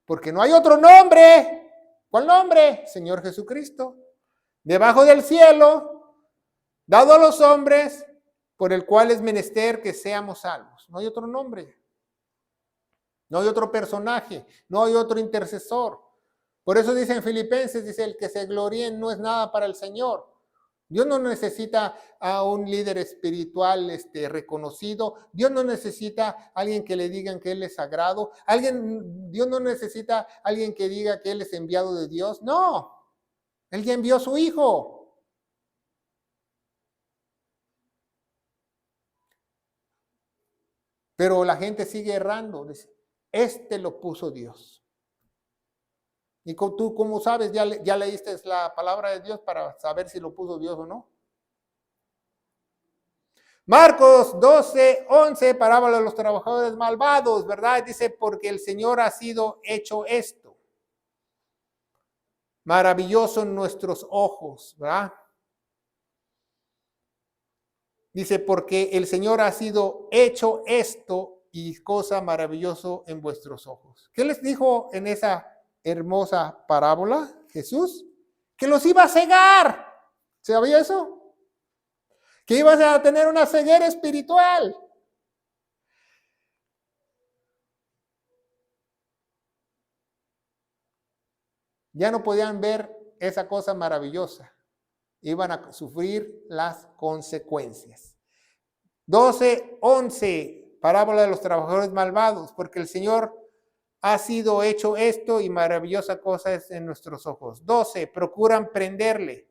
Porque no hay otro nombre. ¿Cuál nombre? Señor Jesucristo. Debajo del cielo, dado a los hombres, por el cual es menester que seamos salvos. No hay otro nombre. No hay otro personaje. No hay otro intercesor. Por eso dice en Filipenses, dice, el que se gloríe no es nada para el Señor. Dios no necesita a un líder espiritual reconocido. Dios no necesita a alguien que le digan que Él es sagrado. Dios no necesita a alguien que diga que Él es enviado de Dios. No, Él ya envió a su Hijo. Pero la gente sigue errando. Dice, lo puso Dios. Y tú, ¿cómo sabes? ¿Ya leíste la palabra de Dios para saber si lo puso Dios o no? Marcos 12:11, parábola de los trabajadores malvados, ¿verdad? Dice, porque el Señor ha sido hecho esto. Maravilloso en nuestros ojos, ¿verdad? Dice, porque el Señor ha sido hecho esto y cosa maravilloso en vuestros ojos. ¿Qué les dijo en esa hermosa parábola Jesús? Que los iba a cegar. ¿Sabía eso? Que ibas a tener una ceguera espiritual. Ya no podían ver esa cosa maravillosa. Iban a sufrir las consecuencias. 12:11, parábola de los trabajadores malvados, porque el Señor ha sido hecho esto y maravillosa cosa es en nuestros ojos. 12, procuran prenderle.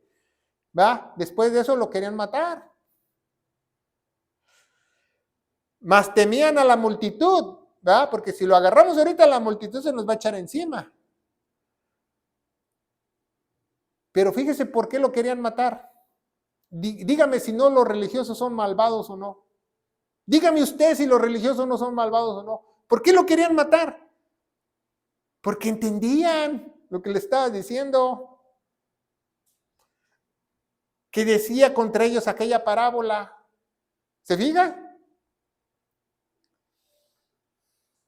¿Va? Después de eso lo querían matar. Mas temían a la multitud, ¿va? Porque si lo agarramos ahorita, la multitud se nos va a echar encima. Pero fíjese por qué lo querían matar. Dígame si no los religiosos son malvados o no. Dígame usted si los religiosos no son malvados o no. ¿Por qué lo querían matar? Porque entendían lo que le estaba diciendo. Que decía contra ellos aquella parábola. ¿Se fija?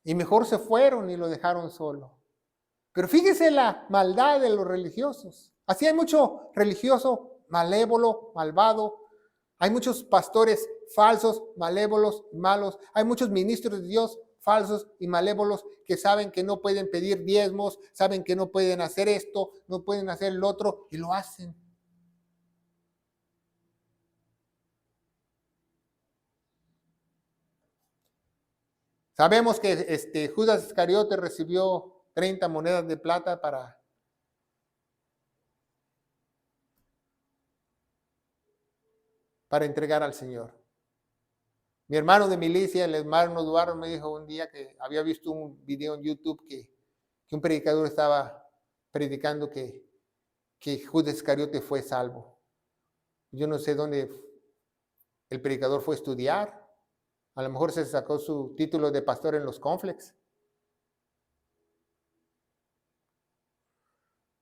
Y mejor se fueron y lo dejaron solo. Pero fíjese la maldad de los religiosos. Así hay mucho religioso malévolo, malvado. Hay muchos pastores falsos, malévolos, malos. Hay muchos ministros de Dios falsos y malévolos que saben que no pueden pedir diezmos, saben que no pueden hacer esto, no pueden hacer el otro y lo hacen. Sabemos que Judas Iscariote recibió 30 monedas de plata para entregar al Señor. Mi hermano de milicia, el hermano Eduardo, me dijo un día que había visto un video en YouTube que un predicador estaba predicando que Judas Iscariote fue salvo. Yo no sé dónde el predicador fue a estudiar. A lo mejor se sacó su título de pastor en los Conflex.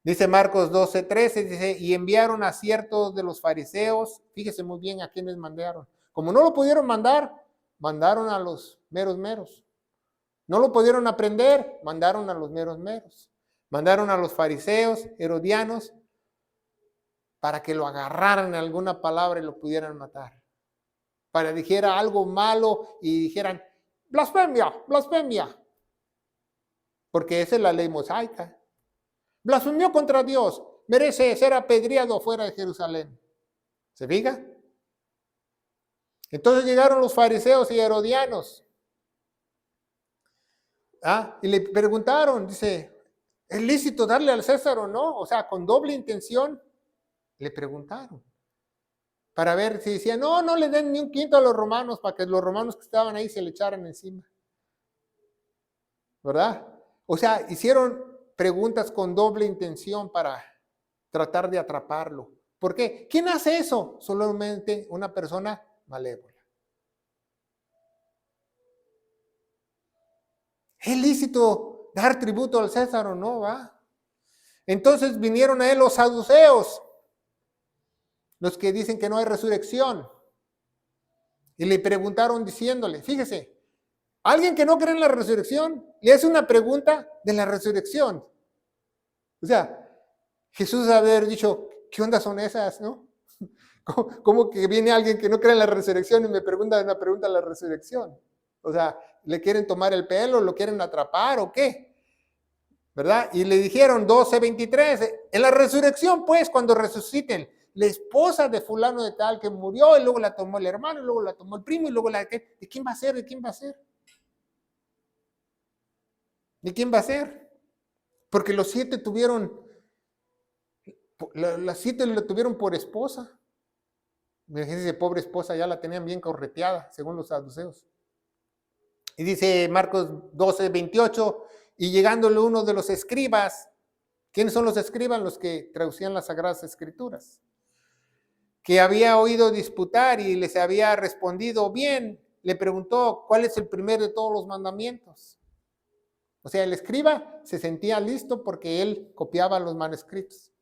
Dice Marcos 12:13, dice, y enviaron a ciertos de los fariseos, fíjese muy bien a quienes mandaron. Como no lo pudieron mandar, mandaron a los meros. No lo pudieron aprender, mandaron a los meros. Mandaron a los fariseos, herodianos, para que lo agarraran en alguna palabra y lo pudieran matar. Para que dijera algo malo y dijeran, blasfemia, blasfemia. Porque esa es la ley mosaica. Blasfemió contra Dios, merece ser apedreado fuera de Jerusalén. ¿Se fija? Entonces llegaron los fariseos y herodianos. Y le preguntaron, dice, ¿es lícito darle al César o no? O sea, con doble intención, le preguntaron. Para ver si decían, no le den ni un quinto a los romanos, para que los romanos que estaban ahí se le echaran encima. ¿Verdad? O sea, hicieron preguntas con doble intención para tratar de atraparlo. ¿Por qué? ¿Quién hace eso? Solamente una persona malévola. ¿Es lícito dar tributo al César o no? ¿Va? Entonces vinieron a él los saduceos, los que dicen que no hay resurrección. Y le preguntaron diciéndole, fíjese, alguien que no cree en la resurrección le hace una pregunta de la resurrección. O sea, Jesús haber dicho, ¿qué onda son esas, no? ¿Cómo que viene alguien que no cree en la resurrección y me pregunta una pregunta de la resurrección? O sea, ¿le quieren tomar el pelo? ¿Lo quieren atrapar o qué? ¿Verdad? Y le dijeron 12:23, en la resurrección, pues, cuando resuciten, la esposa de fulano de tal que murió, y luego la tomó el hermano, y luego la tomó el primo, y luego la... ¿De quién va a ser? ¿De quién va a ser? ¿De quién va a ser? Porque los 7 tuvieron, las 7 lo tuvieron por esposa. Imagínense, pobre esposa, ya la tenían bien correteada, según los saduceos. Y dice Marcos 12, 28, y llegándole uno de los escribas. ¿Quiénes son los escribas? Los que traducían las Sagradas Escrituras. Que había oído disputar y les había respondido bien. Le preguntó, ¿cuál es el primero de todos los mandamientos? O sea, el escriba se sentía listo porque él copiaba los manuscritos.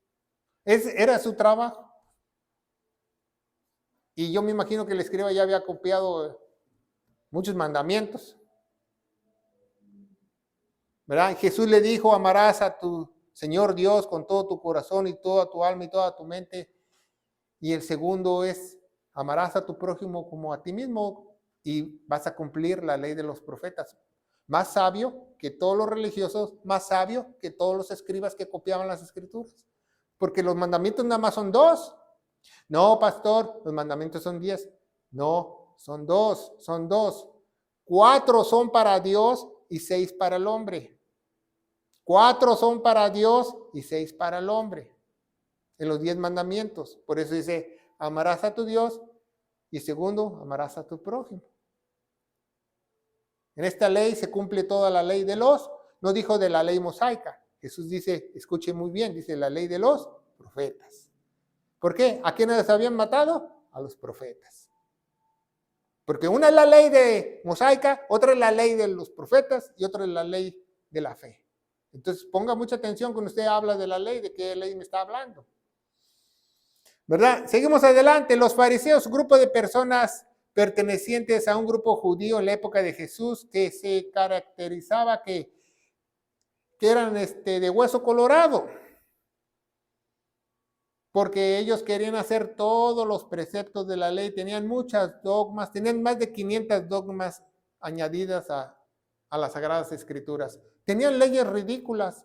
Era su trabajo. Y yo me imagino que el escriba ya había copiado muchos mandamientos. ¿Verdad? Jesús le dijo, amarás a tu Señor Dios con todo tu corazón y toda tu alma y toda tu mente. Y el segundo es, amarás a tu prójimo como a ti mismo y vas a cumplir la ley de los profetas. Más sabio que todos los religiosos, más sabio que todos los escribas que copiaban las escrituras. Porque los mandamientos nada más son 2. No, pastor, los mandamientos son 10. No, son 2, son 2. 4 son para Dios y 6 para el hombre. 4 son para Dios y 6 para el hombre. En los 10 mandamientos. Por eso dice, amarás a tu Dios y segundo, amarás a tu prójimo. En esta ley se cumple toda la ley de los, no dijo de la ley mosaica. Jesús dice, escuche muy bien, dice la ley de los profetas. ¿Por qué? ¿A quiénes habían matado? A los profetas. Porque una es la ley de mosaica, otra es la ley de los profetas y otra es la ley de la fe. Entonces ponga mucha atención cuando usted habla de la ley, de qué ley me está hablando. ¿Verdad? Seguimos adelante. Los fariseos, grupo de personas pertenecientes a un grupo judío en la época de Jesús que se caracterizaba que eran de hueso colorado. Porque ellos querían hacer todos los preceptos de la ley, tenían muchas dogmas, tenían más de 500 dogmas añadidas a las Sagradas Escrituras. Tenían leyes ridículas.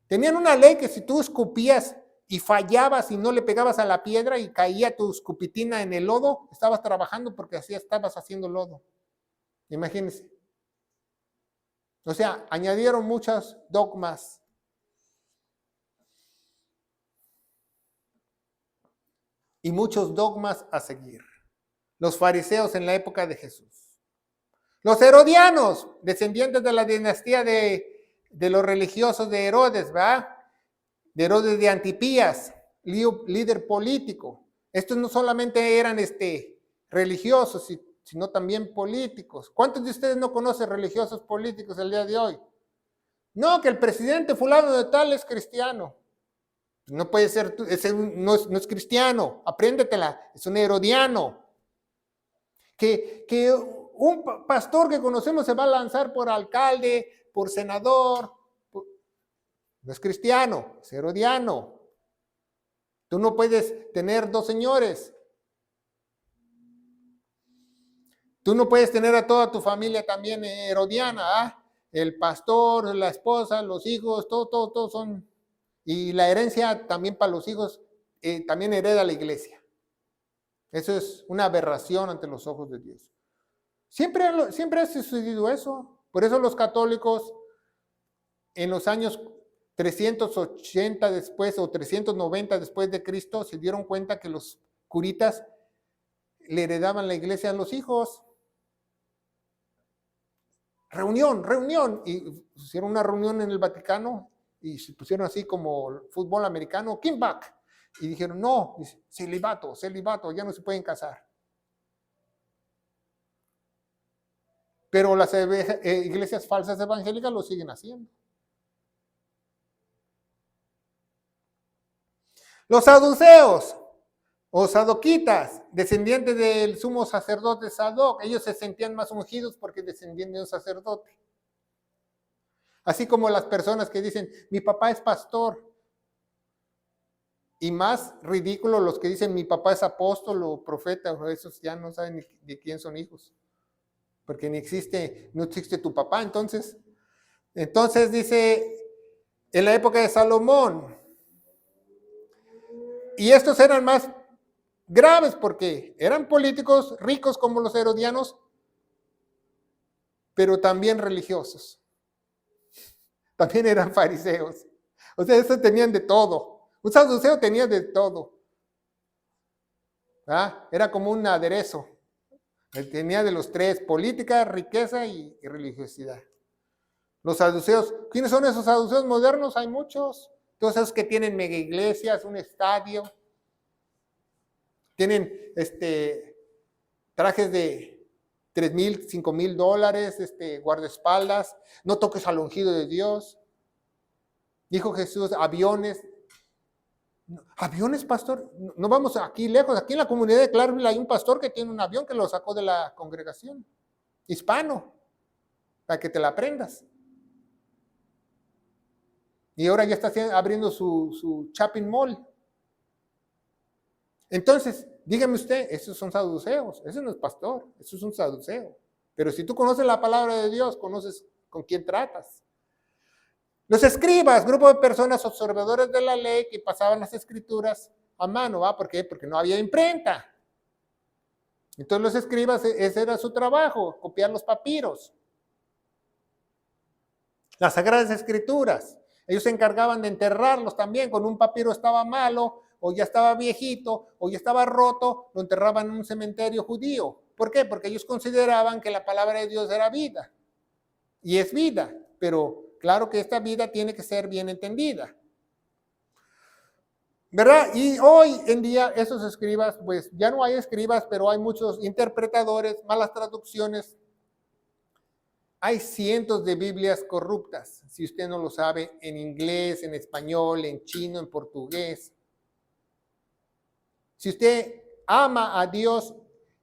Tenían una ley que si tú escupías y fallabas y no le pegabas a la piedra y caía tu escupitina en el lodo, estabas trabajando porque así estabas haciendo lodo. Imagínense. O sea, añadieron muchos dogmas. Y muchos dogmas a seguir. Los fariseos en la época de Jesús. Los herodianos, descendientes de la dinastía de los religiosos de Herodes, ¿verdad? De Herodes de Antipías, líder político. Estos no solamente eran religiosos, sino también políticos. ¿Cuántos de ustedes no conocen religiosos políticos el día de hoy? No, que el presidente fulano de tal es cristiano. No puede ser, no es cristiano, apréndetela, es un herodiano. Que un pastor que conocemos se va a lanzar por alcalde, por senador, no es cristiano, es herodiano. Tú no puedes tener 2 señores. Tú no puedes tener a toda tu familia también herodiana, ¿ah? El pastor, la esposa, los hijos, todos son... Y la herencia también para los hijos, también hereda la iglesia. Eso es una aberración ante los ojos de Dios. Siempre ha sucedido eso. Por eso los católicos en los años 380 después o 390 después de Cristo se dieron cuenta que los curitas le heredaban la iglesia a los hijos. Reunión. Y hicieron una reunión en el Vaticano y se pusieron así como fútbol americano, Kimbak. Y dijeron, no, celibato, ya no se pueden casar. Pero las iglesias falsas evangélicas lo siguen haciendo. Los saduceos o sadoquitas, descendientes del sumo sacerdote Sadoc, ellos se sentían más ungidos porque descendían de un sacerdote. Así como las personas que dicen, mi papá es pastor. Y más ridículo los que dicen, mi papá es apóstol o profeta, o esos ya no saben ni de quién son hijos. Porque no existe tu papá. Entonces dice, en la época de Salomón, y estos eran más graves porque eran políticos ricos como los herodianos, pero también religiosos. También eran fariseos. O sea, estos tenían de todo. Un saduceo tenía de todo. Era como un aderezo. Tenía de los tres: política, riqueza y religiosidad. Los saduceos, ¿quiénes son esos saduceos modernos? Hay muchos. Todos esos que tienen mega iglesias, un estadio, tienen trajes de $3,000, $5,000, guardaespaldas, no toques al ungido de Dios. Dijo Jesús, aviones. ¿Aviones, pastor? No vamos aquí lejos. Aquí en la comunidad de Clarksville hay un pastor que tiene un avión que lo sacó de la congregación. Hispano. Para que te la aprendas. Y ahora ya está abriendo su shopping mall. Entonces, dígame usted, esos son saduceos. Ese no es pastor, eso es un saduceo. Pero si tú conoces la palabra de Dios, conoces con quién tratas. Los escribas, grupo de personas observadores de la ley que pasaban las escrituras a mano. ¿Por qué? Porque no había imprenta. Entonces los escribas, ese era su trabajo, copiar los papiros. Las sagradas escrituras. Ellos se encargaban de enterrarlos también. Cuando un papiro estaba malo, o ya estaba viejito, o ya estaba roto, lo enterraban en un cementerio judío. ¿Por qué? Porque ellos consideraban que la palabra de Dios era vida. Y es vida, pero claro que esta vida tiene que ser bien entendida. ¿Verdad? Y hoy en día esos escribas, pues ya no hay escribas, pero hay muchos interpretadores, malas traducciones. Hay cientos de Biblias corruptas, si usted no lo sabe, en inglés, en español, en chino, en portugués. Si usted ama a Dios,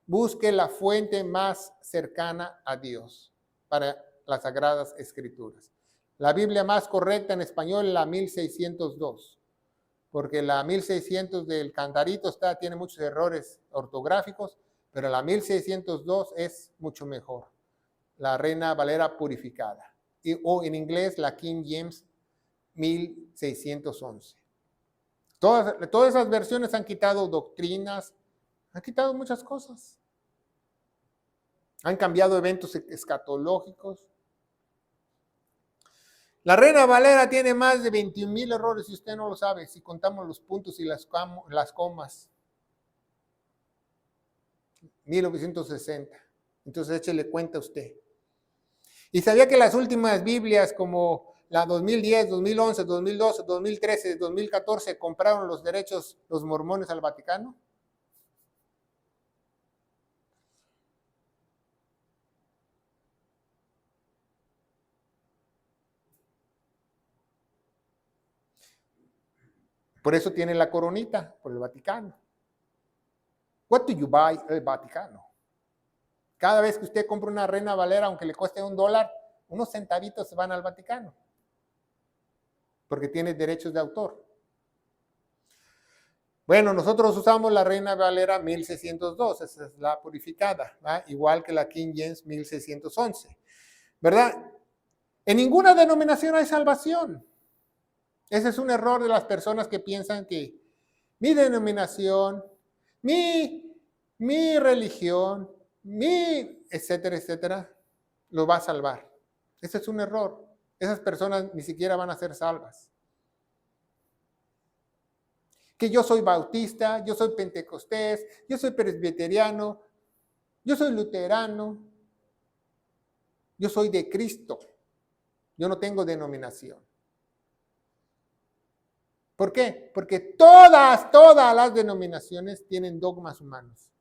busque la fuente más cercana a Dios para las Sagradas Escrituras. La Biblia más correcta en español es la 1602, porque la 1600 del Cantarito tiene muchos errores ortográficos, pero la 1602 es mucho mejor. La Reina Valera purificada, o en inglés la King James 1611. Todas esas versiones han quitado doctrinas, han quitado muchas cosas. Han cambiado eventos escatológicos. La Reina Valera tiene más de 21,000 errores, si usted no lo sabe, si contamos los puntos y las comas. 1960. Entonces échele cuenta a usted. Y sabía que las últimas Biblias, como la 2010, 2011, 2012, 2013, 2014, compraron los derechos los mormones al Vaticano. Por eso tiene la coronita, por el Vaticano. What do you buy? El Vaticano. Cada vez que usted compra una Reina Valera, aunque le cueste $1, unos centavitos se van al Vaticano. Porque tiene derechos de autor. Bueno, nosotros usamos la Reina Valera 1602, esa es la purificada, ¿verdad? Igual que la King James 1611, ¿verdad? En ninguna denominación hay salvación. Ese es un error de las personas que piensan que mi denominación, mi religión, etcétera, etcétera, lo va a salvar. Ese es un error. Esas personas ni siquiera van a ser salvas. Que yo soy bautista, yo soy pentecostés, yo soy presbiteriano, yo soy luterano, yo soy de Cristo. Yo no tengo denominación. ¿Por qué? Porque todas las denominaciones tienen dogmas humanos.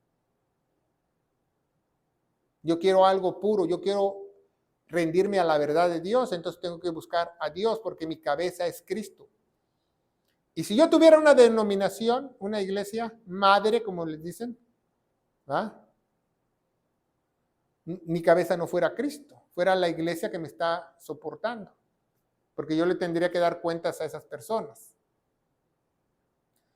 Yo quiero algo puro, yo quiero rendirme a la verdad de Dios, entonces tengo que buscar a Dios porque mi cabeza es Cristo. Y si yo tuviera una denominación, una iglesia madre, como les dicen, ¿verdad? Mi cabeza no fuera Cristo, fuera la iglesia que me está soportando, porque yo le tendría que dar cuentas a esas personas.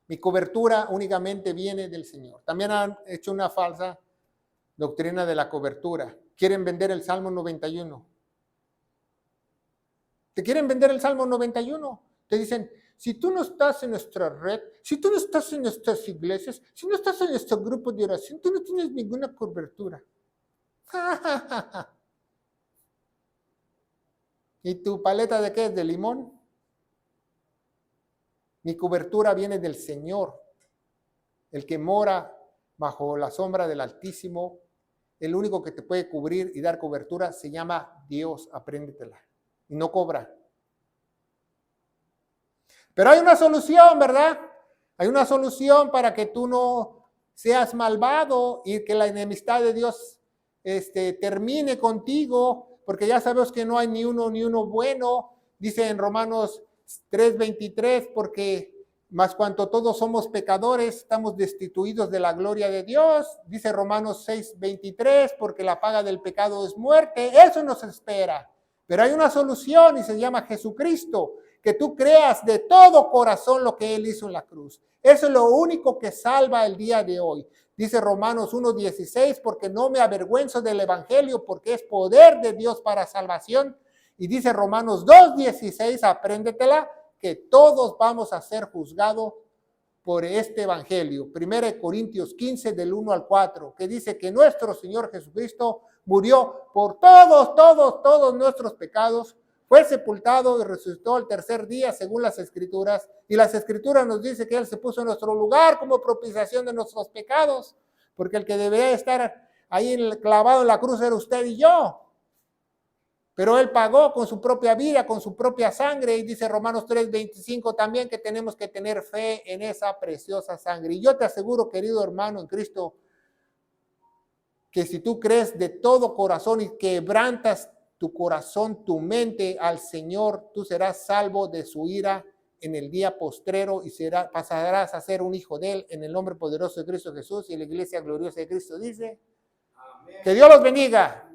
Mi cobertura únicamente viene del Señor. También han hecho una falsa doctrina de la cobertura. Quieren vender el Salmo 91. ¿Te quieren vender el Salmo 91? Te dicen, si tú no estás en nuestra red, si tú no estás en nuestras iglesias, si no estás en nuestro grupo de oración, tú no tienes ninguna cobertura. ¿Y tu paleta de qué es? ¿De limón? Mi cobertura viene del Señor, el que mora bajo la sombra del Altísimo. El único que te puede cubrir y dar cobertura se llama Dios. Apréndetela. Y no cobra. Pero hay una solución, ¿verdad? Hay una solución para que tú no seas malvado y que la enemistad de Dios termine contigo, porque ya sabemos que no hay ni uno bueno. Dice en Romanos 3:23, porque más cuanto todos somos pecadores, estamos destituidos de la gloria de Dios. Dice Romanos 6:23, porque la paga del pecado es muerte. Eso nos espera. Pero hay una solución y se llama Jesucristo. Que tú creas de todo corazón lo que Él hizo en la cruz. Eso es lo único que salva el día de hoy. Dice Romanos 1:16, porque no me avergüenzo del evangelio, porque es poder de Dios para salvación. Y dice Romanos 2:16, apréndetela, que todos vamos a ser juzgados por este evangelio. 1 Corintios 15, del 1 al 4, que dice que nuestro Señor Jesucristo murió por todos nuestros pecados, fue sepultado y resucitó el tercer día según las Escrituras. Y las Escrituras nos dice que Él se puso en nuestro lugar como propiciación de nuestros pecados, porque el que debería estar ahí clavado en la cruz era usted y yo. Pero Él pagó con su propia vida, con su propia sangre. Y dice Romanos 3:25 también que tenemos que tener fe en esa preciosa sangre. Y yo te aseguro, querido hermano en Cristo, que si tú crees de todo corazón y quebrantas tu corazón, tu mente al Señor, tú serás salvo de su ira en el día postrero y pasarás a ser un hijo de Él en el nombre poderoso de Cristo Jesús. Y la iglesia gloriosa de Cristo dice, amén. Que Dios los bendiga.